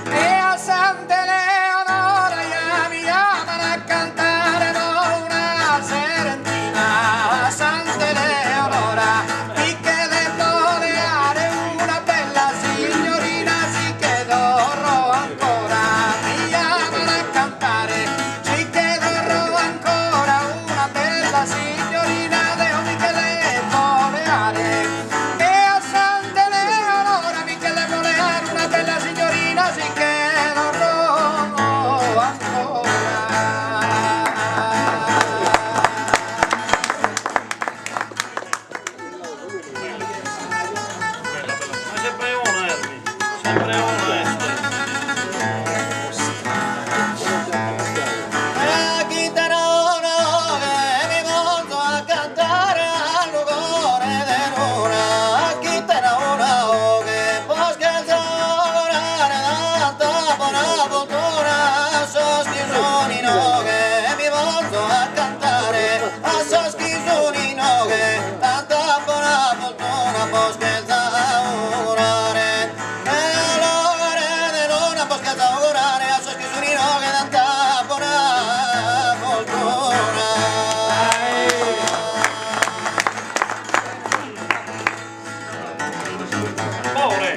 E a Santa Eleonora mi chiamano a cantare una serentina. A Santa Eleonora chi che le vuole dare una bella signorina, sì che dorrò ancora. Mi chiamano a cantare, sì che dorrò ancora una bella signorina, Deo mi che le vuole dare. E a Santa Eleonora mi che le vuole dare una bella signorina, sì che dorrò ancora. Ma sempre uno, Ermi, sempre uno, Chitarona che mi porto a cantare al cuore di luna. Chitarona che può scherzare tanta buona fortuna. So schizonino che mi porto a cantare, a so schizonino che tanta buona fortuna può scherzare. E allora di luna può scherzare, a so schizonino che tanta buona fortuna. Amore!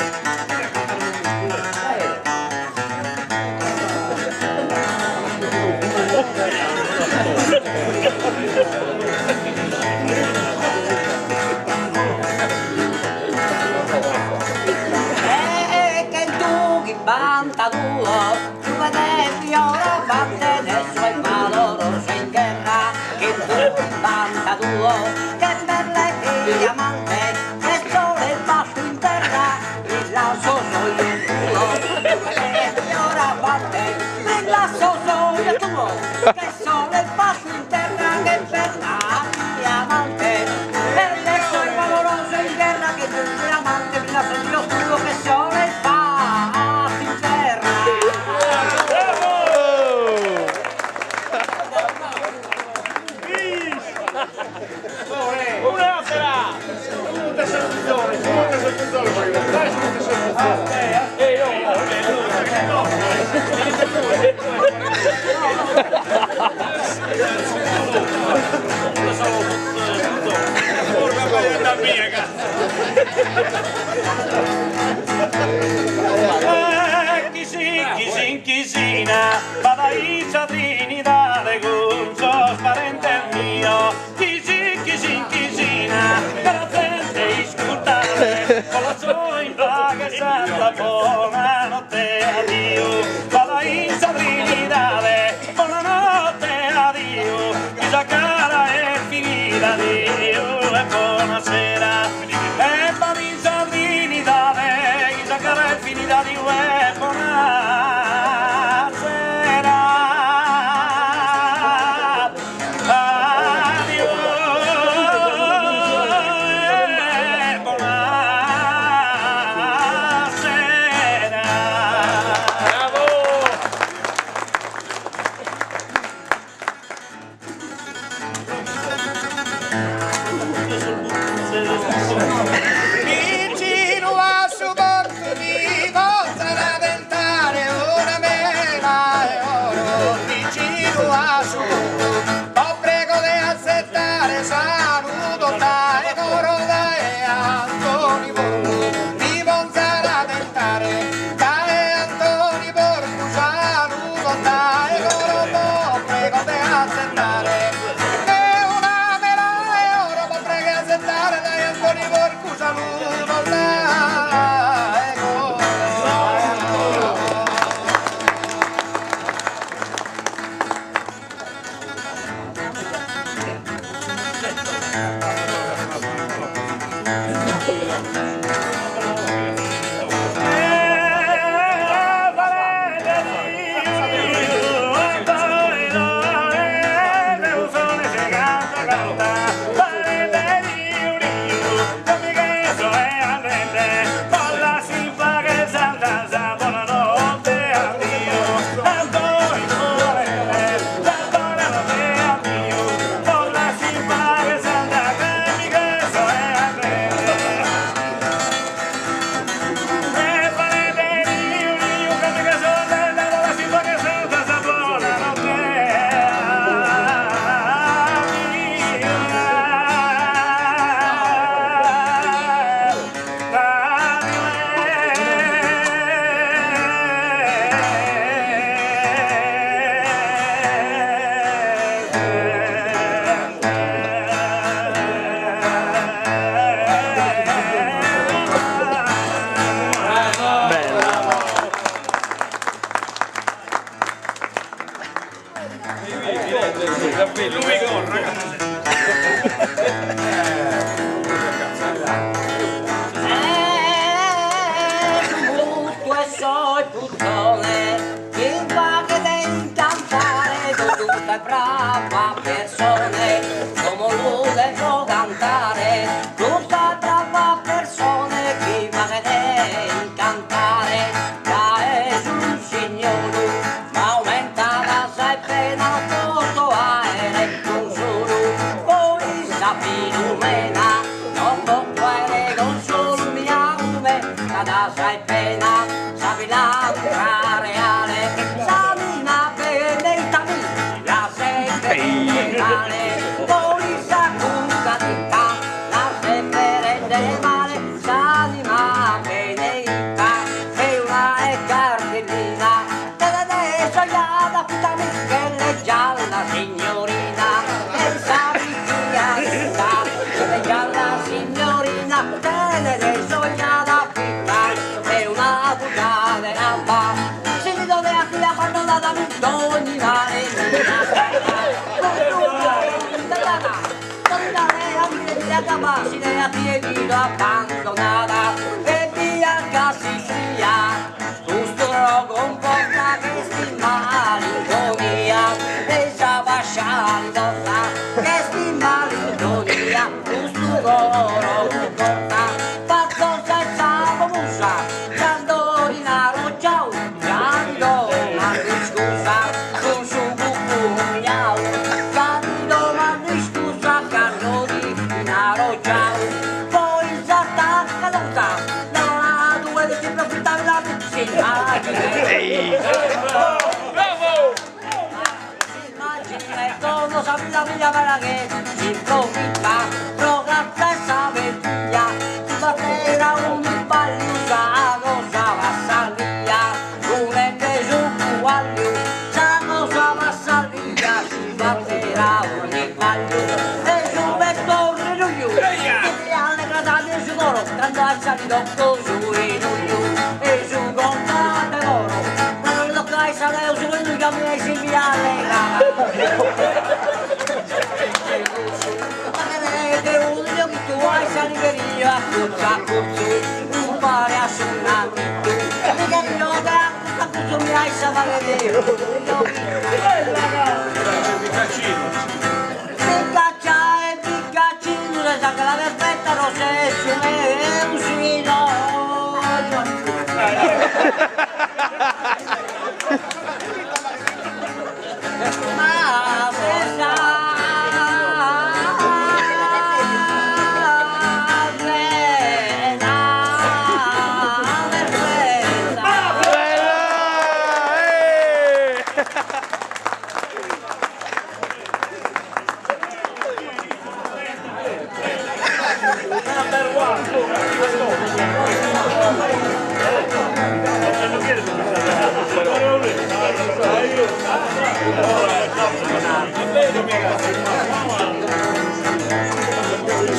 Che tu chi banta tuo, tu vedi ora batte nel suo valoroso in guerra. Che tu banta tuo, che belle e diamante, che sole basso in terra, il lasso soio tuo. Tu vedi ora batte, il lasso soio tuo, che sole basso in terra, che bella diamante, belle sole valoroso in guerra, che tu diamante, il lasso soio tuo, che sole basso in terra. Un'altra! Tutte seduzioni, tutte seduzioni! Dai, tutte seduzioni! Chisina, Padaisa Trinidad, con sos parente mio. Chisina, per la gente ascoltare, con la sua in paga santa, buonanotte, addio. Padaisa Trinidad, buonanotte, addio. Questa cara è finita, addio e buonasera. E Padaisa Trinidad, questa cara è finita, addio e buonasera. Vicino a suo porto mi portano a tentare una mela e oro. Vicino a suo porto, ho prego di accettare, saluto dai coro dai Antoni Borgo. Mi portano a tentare, dai Antoni Borgo, saluto dai coro, ho prego di accettare. E una mela e oro, ho prego di accettare, dai Antoni Borgo, saluto cantare, tutta brava persone che va a vedere cantare, cae sul signore, ma aumenta la sai pena, tutto aere con solo, poi sappi lumena, non può fare con solo mia lume, la sai pena, sappi la reale, sappi la benedetta la sempre male, poi sa cucatita, la sempre rende male, s'anima benedetta, e una è cartellina, dalla destra la puttana che è gialla signorina, e sappi chi ha è gialla signorina, tenere sognata fitta, e una puttana d'alba, si dove a chi la abbandonata ogni mare, capacine a piedi abbandonata e bianca si sia tu sto rogo un po' che sti malinconia e sa basciare donna che sti malinconia tu sto rogo un po' fatto senza musa quando in aro ciao quando mandi scusa tu su cucugnaw quando mandi scusa carno di denaro ciao poi s'attacca l'onta la due di ti profittare la piscina si immagina come sappi la figlia vera che si profitta programma e sa veglia si batterà un pallusa cosa va salvia un ente su quaglio sa cosa va salvia si batterà ogni paglio e su metto un rinuglio e alle gradate su loro quando ha salito su rinuglio e su contate loro quando lo che sale su rinuglio mi hai si via che uno che tu hai saliveria a curso un pare a suonare che io a curso mi hai savalere Piccacino le sa che la perfetta rossessu è uscito ma se sa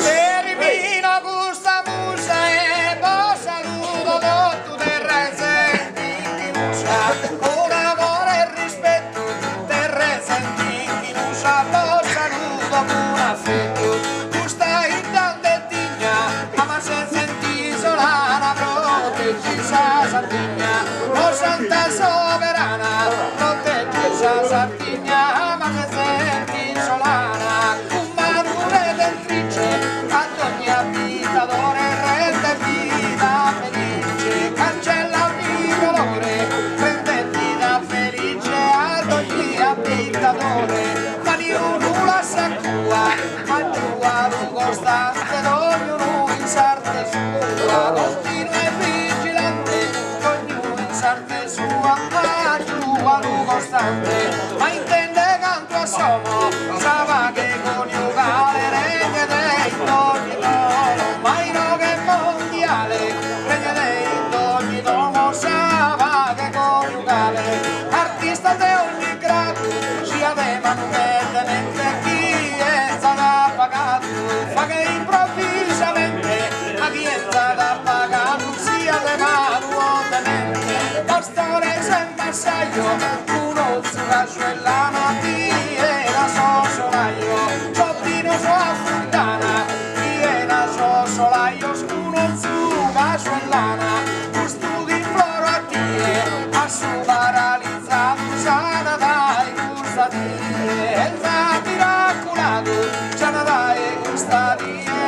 Termino questa musa e poi saluto tutto terra senti chi musa un amore e rispetto terra senti chi musa poi saluto con affetto questa intantettigna ma se senti solana proteggi sa Sardegna o Santa Soverana proteggi sa Sardegna ma se senti solana un manure dentrice ad ogni abitatore rende vita felice cancella ogni dolore rende vita felice ad ogni abitatore ma di nulla sa tua ma tua lu costante ognuno in sarte sua continua e vigilante ognuno in sarte sua ma tua lu costante ma intende canto a somo sa che coniugale regna dei ogni dono mai no che mondiale regna dei ogni dono sa che coniugale artista di ogni grado sia de manualmente chi è stato pagato fa che improvvisamente ma chi è stato pagato sia de manualmente pastore sempre assaggio uno sulla suella mattina so solaio Giottino so a Fontana Viena so solaio scuno su casuellana custudi floro a tie a su paralizzato sana dai gustatie e miracolato sana dai gustatie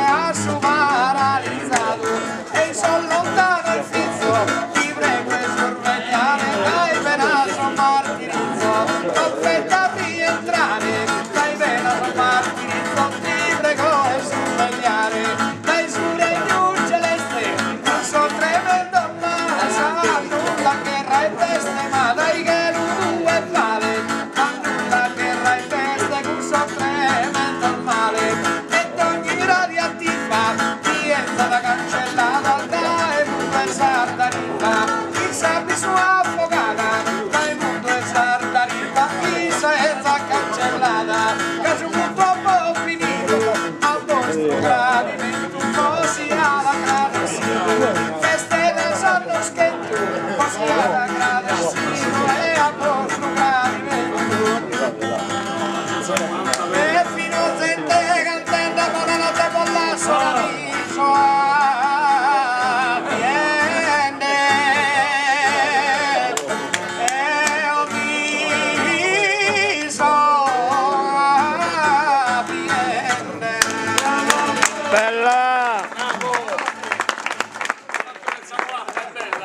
Bella!